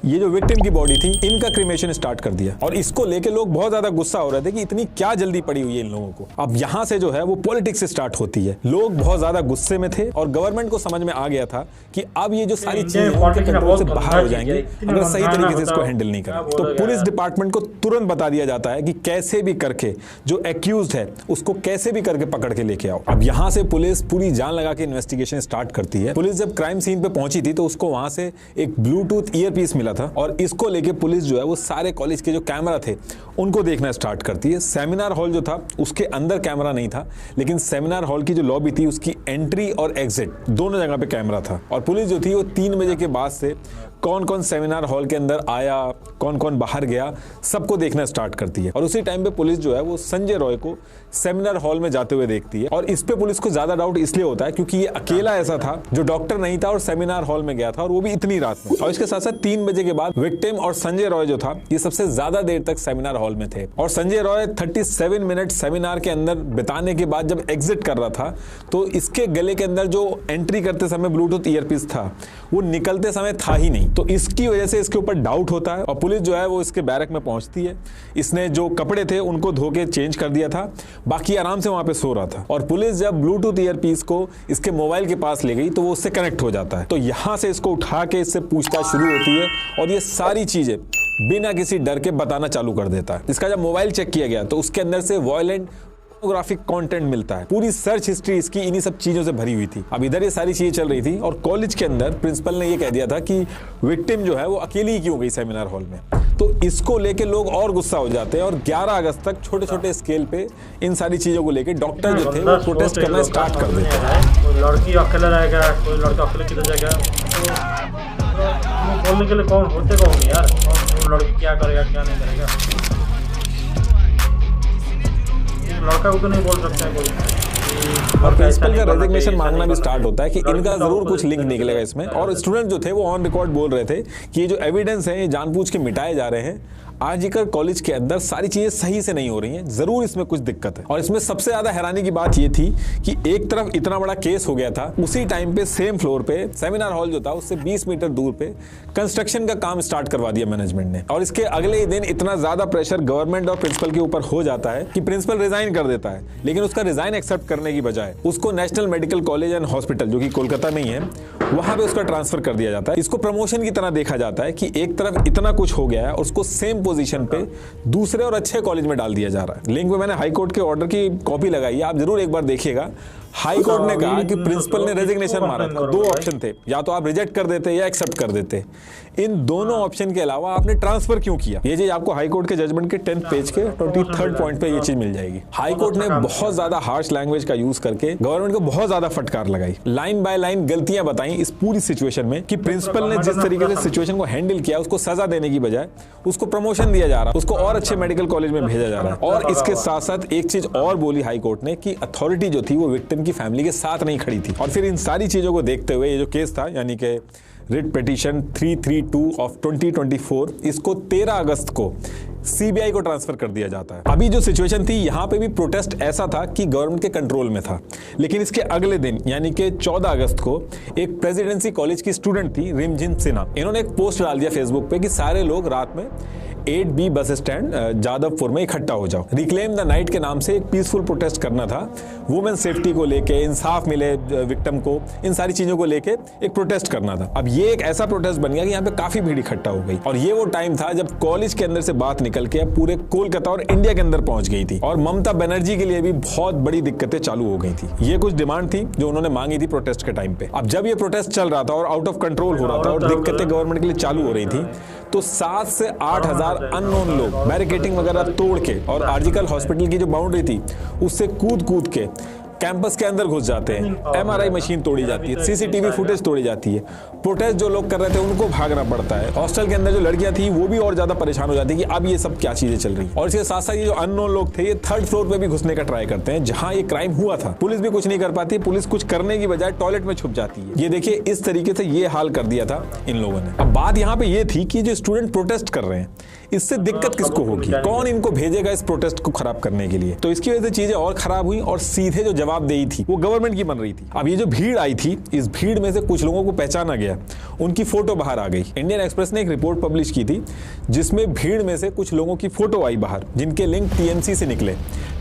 ये जो विक्टिम की बॉडी थी इनका क्रिमेशन स्टार्ट कर दिया। और इसको लेके लोग बहुत ज्यादा गुस्सा हो रहे थे कि इतनी क्या जल्दी पड़ी हुई है इन लोगों को। अब यहाँ से जो है वो पॉलिटिक्स स्टार्ट होती है। लोग बहुत ज्यादा गुस्से में थे और गवर्नमेंट को समझ में आ गया था कि अब ये जो सारी चीजें उनके कंट्रोल से बाहर हो जाएंगी अगर सही तरीके से इसको हैंडल नहीं करें। तो पुलिस डिपार्टमेंट को तुरंत बता दिया जाता है कि कैसे भी करके जो एक्यूज्ड है उसको कैसे भी करके पकड़ के लेके आओ। अब यहाँ से पुलिस पूरी जान लगा के इन्वेस्टिगेशन स्टार्ट करती है। पुलिस जब क्राइम सीन पे पहुंची थी तो उसको वहां से एक ब्लूटूथ ईयरपीस मिला था और इसको लेके पुलिस जो है वो सारे कॉलेज के जो कैमरा थे उनको देखना स्टार्ट करती है। सेमिनार हॉल जो था उसके अंदर कैमरा नहीं था, लेकिन सेमिनार हॉल की जो लॉबी थी उसकी एंट्री और एग्जिट दोनों जगह पे कैमरा था। और पुलिस जो थी वो 3 बजे के बाद से कौन कौन सेमिनार हॉल के अंदर आया, कौन कौन बाहर गया, सबको देखना स्टार्ट करती है। और उसी टाइम पे पुलिस जो है वो संजय रॉय को सेमिनार हॉल में जाते हुए देखती है। और इस पे पुलिस को ज्यादा डाउट इसलिए होता है क्योंकि ये अकेला ऐसा था जो डॉक्टर नहीं था और सेमिनार हॉल में गया था, और वो भी इतनी रात में। और इसके साथ साथ 3 बजे के बाद विक्टिम और संजय रॉय जो था ये सबसे ज्यादा देर तक सेमिनार हॉल में थे। और संजय रॉय 37 मिनट सेमिनार के अंदर बिताने के बाद जब एग्जिट कर रहा था तो इसके गले के अंदर जो एंट्री करते समय ब्लूटूथ ईयरपीस था वो निकलते समय था ही नहीं। तो इसकी वजह से इसके ऊपर डाउट होता है और पुलिस जो है वो इसके बैरक में पहुंचती है। इसने जो कपड़े थे उनको धो के चेंज कर दिया था, बाकी आराम से वहां पे सो रहा था। और पुलिस जब ब्लूटूथ ईयरपीस को इसके मोबाइल के पास ले गई तो वो उससे कनेक्ट हो जाता है। तो यहां से इसको उठा के इससे पूछताछ शुरू होती है और ये सारी चीजें बिना किसी डर के बताना चालू कर देता है। इसका जब मोबाइल चेक किया गया तो उसके अंदर से वायलेंट ग्राफिक कंटेंट मिलता है। पूरी सर्च हिस्ट्री इसकी इन्हीं सब चीजों से भरी हुई थी। अब इधर ये सारी चीजें चल रही थी और कॉलेज के अंदर प्रिंसिपल ने ये कह दिया था कि विक्टिम जो है वो अकेली ही क्यों गई सेमिनार हॉल में। तो इसको लेके लोग और गुस्सा हो जाते हैं और 11 अगस्त तक छोटे छोटे स्केल पे इन सारी चीजों को लेके डॉक्टर जो थे वो प्रोटेस्ट करना स्टार्ट कर देते हैं। कोई लड़की अकेला रहेगा, कोई लड़का अकेले किधर जाएगा, तो बोलने के लिए कौन होते कौन यार, कौन लड़की क्या करेगा क्या नहीं करेगा, लड़का को तो नहीं बोल सकता है कोई। और प्रिंसिपल का रेजिग्नेशन मांगना भी स्टार्ट होता है कि इनका जरूर कुछ लिंक निकलेगा इसमें। और स्टूडेंट जो थे वो ऑन रिकॉर्ड बोल रहे थे कि ये जो एविडेंस है ये जानबूझ के मिटाए जा रहे हैं। आरजीकर कॉलेज के अंदर सारी चीजें सही से नहीं हो रही हैं, जरूर इसमें कुछ दिक्कत है। और इसमें सबसे ज्यादा हैरानी की बात ये थी कि एक तरफ इतना बड़ा केस हो गया था, उसी टाइम पे सेम फ्लोर पे सेमिनार हॉल जो था उससे 20 मीटर दूर पे कंस्ट्रक्शन का काम स्टार्ट करवा दिया मैनेजमेंट ने। और इसके अगले ही दिन इतना ज्यादा प्रेशर गवर्नमेंट और प्रिंसिपल के ऊपर हो जाता है कि प्रिंसिपल रिजाइन कर देता है। लेकिन उसका रिजाइन एक्सेप्ट करने की बजाय उसको national medical college and hospital जो कि कोलकाता में ही है वहां पे उसका ट्रांसफर कर दिया जाता है। इसको प्रमोशन की तरह देखा जाता है कि एक तरफ इतना कुछ हो गया है और उसको सेम पोजीशन पे दूसरे और अच्छे कॉलेज में डाल दिया जा रहा है। लिंक में मैंने हाई कोर्ट के ऑर्डर की कॉपी लगाई है, आप जरूर एक बार देखिएगा। हाई कोर्ट ने कहा कि प्रिंसिपल ने रेजिग्नेशन मारा था, 2 ऑप्शन थे, या तो आप रिजेक्ट कर देते या एक्सेप्ट कर देते। इन दोनों ऑप्शन के अलावा आपने ट्रांसफर क्यों किया, ये चीज आपको हाई कोर्ट के जजमेंट के 10th पेज के 23rd पॉइंट पे ये चीज मिल जाएगी। हाई कोर्ट ने बहुत ज्यादा हार्श लैंग्वेज का यूज करके गवर्नमेंट को बहुत ज्यादा फटकार लगाई, लाइन बाय लाइन गलतियां बताई इस पूरी सिचुएशन में कि प्रिंसिपल ने जिस तरीके से सिचुएशन को हैंडल किया उसको सजा देने की बजाय उसको प्रमोशन दिया जा रहा है, उसको और अच्छे मेडिकल कॉलेज में भेजा जा रहा है। और इसके साथ साथ एक चीज और बोली हाई कोर्ट ने कि अथॉरिटी जो थी वो विक्टिम की फैमिली के साथ नहीं खड़ी थी। और फिर इन सारी चीजों को देखते हुए ये जो केस था यानी कि रिट पिटीशन 332 ऑफ 2024 इसको 13 अगस्त को सीबीआई को ट्रांसफर कर दिया जाता है। अभी जो सिचुएशन थी यहाँ पे भी प्रोटेस्ट ऐसा था कि गवर्नमेंट के कंट्रोल में था, लेकिन इसके अगले दिन यानी कि 14 अगस्त को एक प्रेसिडेंसी कॉलेज की स्टूडेंट थी रिमझिम सिन्हा, इन्होंने एक पोस्ट डाल दिया फेसबुक पे कि सारे लोग रात में 8B बस स्टैंड जादवपुर में इकट्ठा हो जाओ। रिक्लेम द नाइट के नाम से एक पीसफुल प्रोटेस्ट करना था, वुमेन सेफ्टी को लेके, इंसाफ मिले विक्टिम को, इन सारी चीजों को लेके एक प्रोटेस्ट करना था। अब ये एक ऐसा प्रोटेस्ट बन गया कि यहाँ पे काफी भीड़ इकट्ठा हो गई और ये वो टाइम था जब कॉलेज के अंदर से बात निकल के पूरे कोलकाता और इंडिया के अंदर पहुंच गई थी और ममता बनर्जी के लिए भी बहुत बड़ी दिक्कतें चालू हो गई थी। ये कुछ डिमांड थी जो उन्होंने मांगी थी प्रोटेस्ट के टाइम पे। अब जब ये प्रोटेस्ट चल रहा था और आउट ऑफ कंट्रोल हो रहा था और दिक्कतें गवर्नमेंट के लिए चालू हो रही थी तो 7 से 8 हजार अननोन लोग बैरिकेडिंग वगैरह तोड़ के और आरजीकर हॉस्पिटल की जो बाउंड्री थी उससे कूद के कैंपस के अंदर घुस जाते हैं। एमआरआई मशीन तोड़ी जाती है, सीसीटीवी फुटेज तोड़ी जाती है। प्रोटेस्ट जो लोग कर रहे थे उनको भागना पड़ता है। हॉस्टल के अंदर जो लड़कियां थी वो भी और ज्यादा परेशान हो जाती है कि अब ये सब क्या चीजें चल रही। और इसके साथ साथ ये जो अननोन लोग थे ये 3rd फ्लोर पे भी घुसने का ट्राई करते हैं जहां ये क्राइम हुआ था। पुलिस भी कुछ नहीं कर पाती, पुलिस कुछ करने की बजाय टॉयलेट में छुप जाती है। ये देखिए इस तरीके से ये हाल कर दिया था इन लोगों ने। अब बात यहाँ पे ये थी कि जो स्टूडेंट प्रोटेस्ट कर रहे हैं इससे दिक्कत किसको होगी? कौन इनको भेजेगा इस प्रोटेस्ट को खराब करने के लिए? तो इसकी वजह से चीजें और खराब हुई और सीधे जो जवाबदेही थी वो गवर्नमेंट की बन रही थी। अब ये जो भीड़ आई थी, इस भीड़ में से कुछ लोगों को पहचाना गया, उनकी फोटो बाहर आ गई। इंडियन एक्सप्रेस ने एक रिपोर्ट पब्लिश की थी जिसमें भीड़ में से कुछ लोगों की फोटो आई बाहर जिनके लिंक टीएमसी से निकले।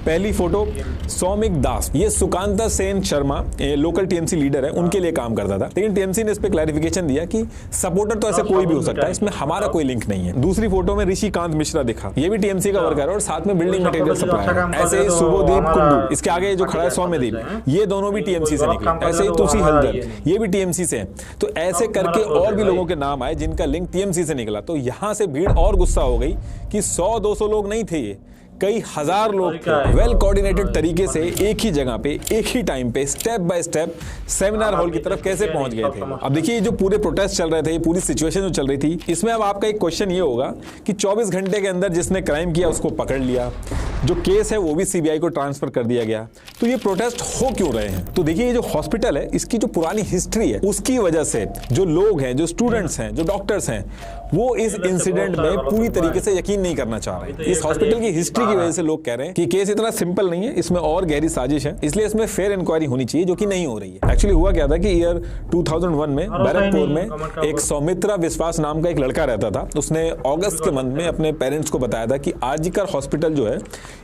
पहली फोटो सौमिक दास, ये Sukanta Sen Sharma local TMC leader है, उनके लिए काम करता था, लेकिन टीएमसी ने इस पे क्लैरिफिकेशन दिया कि सपोर्टर तो ऐसे कोई भी हो सकता है, इसमें हमारा कोई लिंक नहीं है। दूसरी फोटो में ऋषिकांत मिश्रा दिखा, ये भी टीएमसी का वर्कर है और साथ में बिल्डिंग मटेरियल सप्लायर। ऐसे ही शुभोदीप कुंडू, इसके आगे जो खड़ा है सौम्यदीप, ये दोनों भी टीएमसी से निकले। ऐसे ही तुलसी हल्दर, ये भी टीएमसी से हैं। तो ऐसे करके और भी लोगों के नाम आए जिनका लिंक टीएमसी से निकला। तो यहां से भीड़ और गुस्सा हो गई कि 100-200 लोग नहीं थे, ये कई हजार लोग थे, वेल कोऑर्डिनेटेड तरीके से एक ही जगह पे एक ही टाइम पे step by step seminar hall की तरफ कैसे पहुंच गए थे। अब देखिए, जो पूरे प्रोटेस्ट चल रहे थे, ये पूरी सिचुएशन जो चल रही थी, इसमें अब आपका एक क्वेश्चन ये होगा कि 24 घंटे के अंदर जिसने क्राइम किया उसको पकड़ लिया, जो केस है वो भी सीबीआई को ट्रांसफर कर दिया गया, तो ये प्रोटेस्ट हो क्यों रहे हैं? तो देखिए, ये जो हॉस्पिटल है इसकी जो पुरानी हिस्ट्री है उसकी वजह से जो लोग हैं, जो स्टूडेंट्स हैं, जो डॉक्टर्स हैं, वो इस इंसिडेंट में पूरी तरीके से यकीन नहीं करना चाह रहे। इस हॉस्पिटल की हिस्ट्री की वजह से लोग कह रहे हैं कि केस इतना सिंपल नहीं है, इसमें और गहरी साजिश है, इसलिए इसमें फेयर इंक्वायरी होनी चाहिए, जो कि नहीं हो रही है। एक्चुअली हुआ क्या था कि ईयर 2001 में बैरकपुर में एक सौमित्रा विश्वास नाम का एक लड़का रहता था। उसने अगस्त के मंथ में अपने पेरेंट्स को बताया था कि आरजीकर हॉस्पिटल जो है,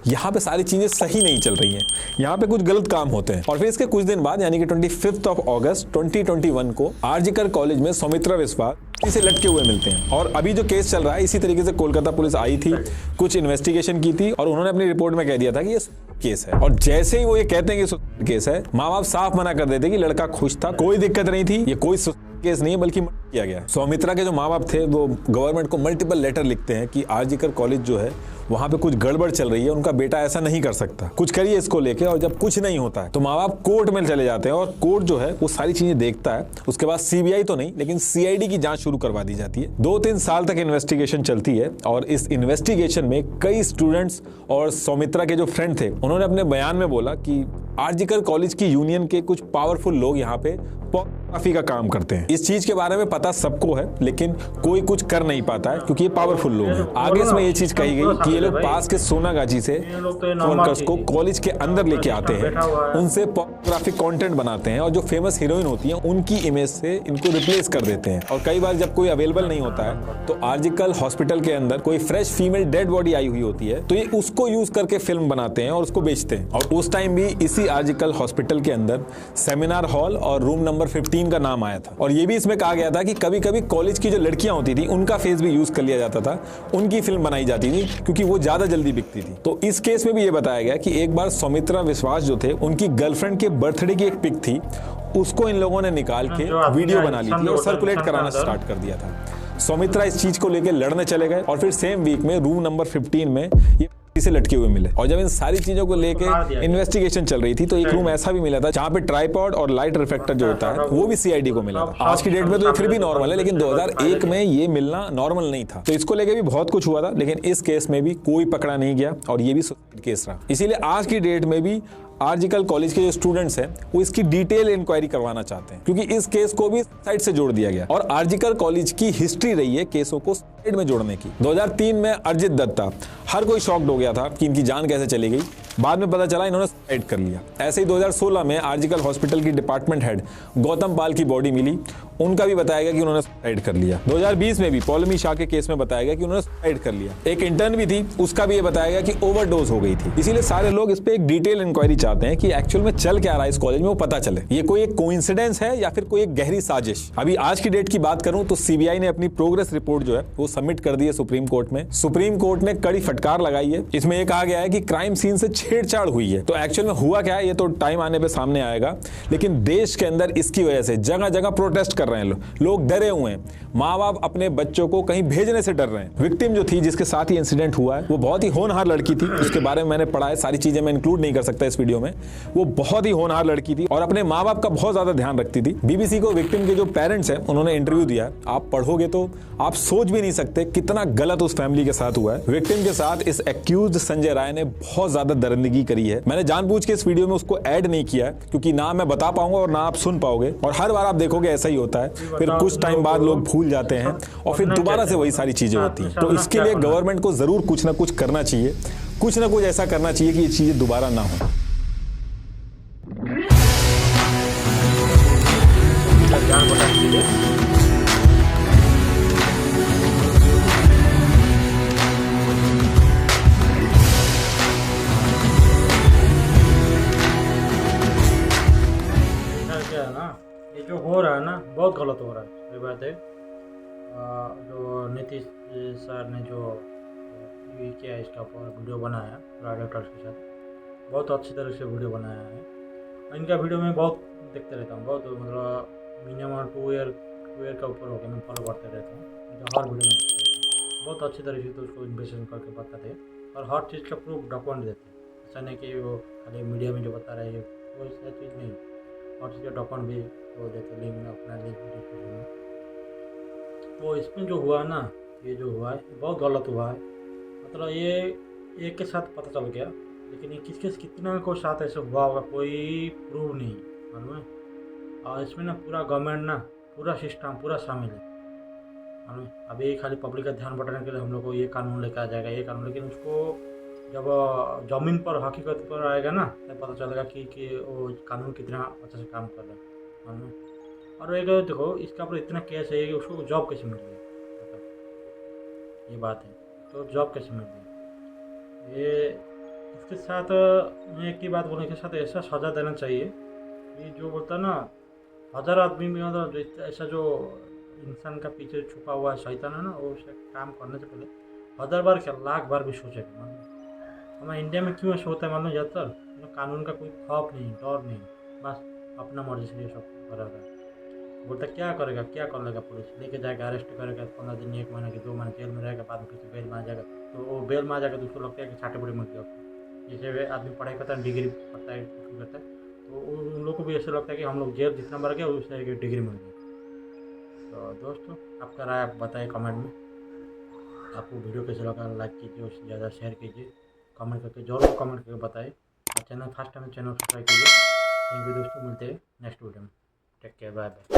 यहाँ पे सारी चीजें सही नहीं चल रही हैं, यहाँ पे कुछ गलत काम होते हैं। और फिर इसके कुछ दिन बाद यानी कि 25 अगस्त 2021 को आरजीकर कॉलेज में सौमित्रा विश्वास इसे लटके हुए मिलते हैं। और अभी जो केस चल रहा है, इसी तरीके से कोलकाता पुलिस आई थी, कुछ इन्वेस्टिगेशन की थी और उन्होंने अपनी रिपोर्ट में कह दिया था कि ये केस है। और जैसे ही वो ये कहते हैं कि केस है, माँ बाप साफ मना कर देते कि लड़का खुश था, कोई दिक्कत नहीं थी, ये कोई केस नहीं है, बल्कि किया गया। सौमित्रा के जो माँ बाप थे वो गवर्नमेंट को मल्टीपल लेटर लिखते हैं कि आरजीकर कॉलेज जो है वहां पे कुछ गड़बड़ चल रही है, उनका बेटा ऐसा नहीं कर सकता, कुछ करिए इसको लेके। और जब कुछ नहीं होता है तो माँ बाप कोर्ट में चले जाते हैं और कोर्ट जो है वो सारी चीजें देखता है। उसके बाद सीबीआई तो नहीं, लेकिन सीआईडी की जांच शुरू करवा दी जाती है। 2-3 साल तक इन्वेस्टिगेशन चलती है और इस इन्वेस्टिगेशन में कई स्टूडेंट्स और सौमित्रा के जो फ्रेंड थे, उन्होंने अपने बयान में बोला कि आरजीकर कॉलेज की यूनियन के कुछ पावरफुल लोग यहाँ पे पोर्नोग्राफी का काम करते हैं। इस चीज के बारे में पता सबको है, लेकिन कोई कुछ कर नहीं पाता है क्योंकि ये पावरफुल लोग हैं। आगे इसमें ये चीज कही गई कि ये लोग पास के सोनागाची से वर्कर्स को कॉलेज के अंदर लेके आते हैं, उनसे पोर्नोग्राफिक कंटेंट बनाते हैं और जो फेमस हीरोइन होती हैं उनकी इमेज से इनको रिप्लेस कर देते हैं। और कई बार जब कोई अवेलेबल नहीं होता है तो आरजीकर हॉस्पिटल के अंदर कोई फ्रेश फीमेल डेड बॉडी आई हुई होती है, तो ये उसको यूज करके फिल्म बनाते हैं और उसको बेचते हैं। और उस टाइम भी इसी आरजीकर हॉस्पिटल के अंदर सेमिनार हॉल और रूम नंबर 15 का नाम आया था। और ये भी इसमें कहा गया था कि कभी कभी कॉलेज की जो लड़कियां होती थी उनका फेस भी यूज कर लिया जाता था, उनकी फिल्म बनाई जाती थी क्योंकि वो ज्यादा जल्दी बिकती थी। तो इस केस में भी ये बताया गया कि एक बार सौमित्रा विश्वास जो थे, उनकी गर्लफ्रेंड के बर्थडे की एक पिक थी, उसको इन लोगों ने निकाल के वीडियो बना ली थी और सर्कुलेट कराना स्टार्ट कर दिया था। सौमित्रा इस चीज को लेकर लड़ने चले गए और फिर सेम वीक में रूम नंबर 15 में ये से लटके हुए मिले। और जब इन सारी चीजों को लेके इन्वेस्टिगेशन चल रही थी तो एक रूम ऐसा भी मिला था जहां पे ट्राइपॉड और लाइट रिफ्लेक्टर जो होता है वो भी सीआईडी को मिला था। आज की डेट में तो ये फिर भी नॉर्मल है, लेकिन 2001 में ये मिलना नॉर्मल नहीं था। तो इसको लेके भी बहुत कुछ हुआ था, लेकिन इस केस में भी कोई पकड़ा नहीं गया और ये भी सुसाइड केस रहा। इसीलिए आज की डेट में भी आरजीकर कॉलेज के जो स्टूडेंट्स हैं वो इसकी डिटेल इंक्वायरी करवाना चाहते हैं, क्योंकि इस केस को भी साइड से जोड़ दिया गया। और आरजीकर कॉलेज की हिस्ट्री रही है केसों को साइड में जोड़ने की। 2003 में अर्जित दत्ता, हर कोई शॉक्ड हो गया था कि इनकी जान कैसे चली गई, बाद में पता चला इन्होंने सुसाइड कर लिया। ऐसे ही 2016 में आरजीकर हॉस्पिटल की डिपार्टमेंट हेड गौतम पाल की बॉडी मिली, उनका भी बताया गया कि उन्होंने सुसाइड कर लिया। 2020 में भी पौलमी शाह के केस में बताया गया कि उन्होंने सुसाइड कर लिया। एक इंटर्न भी थी, उसका भी ये बताया गया कि ओवरडोज हो गई थी। इसीलिए सारे लोग इस पे एक डिटेल इंक्वायरी चाहते हैं कि एक्चुअल में चल क्या रहा है इस कॉलेज में, वो पता चले। ये कोई एक कोइंसिडेंस है या फिर कोई एक गहरी साजिश। अभी आज की डेट की बात करूं तो सीबीआई ने अपनी प्रोग्रेस रिपोर्ट जो है वो सबमिट कर दी है सुप्रीम कोर्ट में। सुप्रीम कोर्ट ने कड़ी फटकार लगाई है। इसमें यह कहा गया है कि क्राइम सीन से छेड़छाड़ हुई है। तो एक्चुअल में हुआ क्या है ये तो टाइम आने पे सामने आएगा, लेकिन देश के अंदर इसकी वजह से जगह जगह प्रोटेस्ट कर रहे हैं लोग डरे हुए हैं। माँ बाप अपने बच्चों को कहीं भेजने से डर रहे हैं। विक्टिम जो थी जिसके साथ ही इंसिडेंट हुआ है वो बहुत ही होनहार लड़की थी, उसके बारे में मैंने पढ़ा है, सारी चीजें मैं इंक्लूड नहीं कर सकता इस वीडियो में। वो बहुत ही होनहार लड़की थी और अपने माँ बाप का बहुत ज्यादा ध्यान रखती थी। बीबीसी को विक्टिम के जो पेरेंट्स हैं उन्होंने इंटरव्यू दिया, आप पढ़ोगे तो आप सोच भी नहीं सकते कितना गलत उस फैमिली के साथ हुआ है। विक्टिम के साथ इस एक्यूज्ड संजय राय ने बहुत ज्यादा दरिंदगी करी है। मैंने जानबूझ के इस वीडियो में उसको ऐड नहीं किया है क्योंकि ना मैं बता पाऊंगा और ना आप सुन पाओगे, और हर बार आप देखोगे ऐसा ही होता है। फिर कुछ टाइम बाद लोग भूल जाते हैं और फिर दोबारा से वही सारी चीजें होती हैं। तो इसके लिए गवर्नमेंट को जरूर कुछ ना कुछ करना चाहिए, कुछ ना कुछ ऐसा करना चाहिए कि ये चीजें दोबारा ना हो। क्या है ना, ये जो हो रहा है ना बहुत गलत हो रहा है। ये बात है जो नीतीश सर ने जो ये किया इसका ऊपर वीडियो बनाया डॉक्टर्स के साथ, बहुत अच्छी तरह से वीडियो बनाया है। इनका वीडियो में बहुत देखते रहता हूँ, बहुत मतलब मिनिमम 2 ईयर का ऊपर हो गया मैं फॉलो करते रहता हूँ। हर वीडियो में देखते रहता हूँ, बहुत अच्छी तरह से तो उसको इन्वेस्टिगेशन करके बताते हैं और हर चीज़ का प्रूफ डॉक्यूमेंट देते हैं। ऐसा नहीं कि वो खाली मीडिया में जो बता रहे हैं वो ऐसा चीज़ नहीं, और चीज़ का डॉक्यूमेंट भी वो देते लिंक में, अपना लिंक डिस्क्रिप्शन में। तो इसमें जो हुआ ना, ये जो हुआ है बहुत गलत हुआ है। मतलब ये एक के साथ पता चल गया, लेकिन ये किसके कितना को साथ ऐसे हुआ होगा कोई प्रूव नहीं मालूम है। और इसमें ना पूरा गवर्नमेंट ना पूरा सिस्टम पूरा शामिल है मालूम है। अभी खाली पब्लिक का ध्यान बटाने के लिए हम लोग को ये कानून लेकर आ जाएगा, ये कानून, लेकिन उसको जब ज़मीन पर हकीकत पर आएगा ना तब पता चलेगा कि वो कानून कितना अच्छे से काम कर रहा है मालूम है। और एक देखो इसका पर इतना केस है कि उसको जॉब कैसे मिल गई, मतलब ये बात है। तो जॉब कैसे मिल गई, ये इसके साथ मैं एक ही बात बोलने के साथ ऐसा सज़ा देना चाहिए कि जो बोलता है ना 1000 आदमी में, मतलब ऐसा जो इंसान का पीछे छुपा हुआ है शैतान है ना, वो उसे काम करने से पहले 1000 बार क्या 1,00,000 बार भी सोचेगा। मालूम हमारे इंडिया में क्यों ऐसा होता है मालूम, ज़्यादातर कानून का कोई खौफ नहीं, डर नहीं, बस अपना मर्जी से ये सब कर रहा है। बोलता क्या करेगा, क्या कर लेगा, पुलिस लेके जाएगा, अरेस्ट करेगा, 15 दिन 1 महीना के 2 महीने जेल में रहेगा, बाद में किसी बेल में आ जाएगा। तो वो बेल में आ जाएगा तो उसको लगता है कि छाटे बड़े मत गया। जैसे आदमी पढ़ाई करता है, डिग्री पढ़ता है, कुछ करता है, तो उन लोग को भी ऐसा लगता है कि हम लोग जेल जितना बढ़ गया उससे एक डिग्री मिल गई। तो दोस्तों आपका राय आप बताइए कमेंट में, आपको वीडियो कैसे लगा, लाइक कीजिए, उससे ज़्यादा शेयर कीजिए, कमेंट करके जरूर कमेंट करके बताइए। और channel first time channel subscribe कीजिए। थैंक यू दोस्तों, मिलते हैं नेक्स्ट वीडियो में। Take care, bye bye.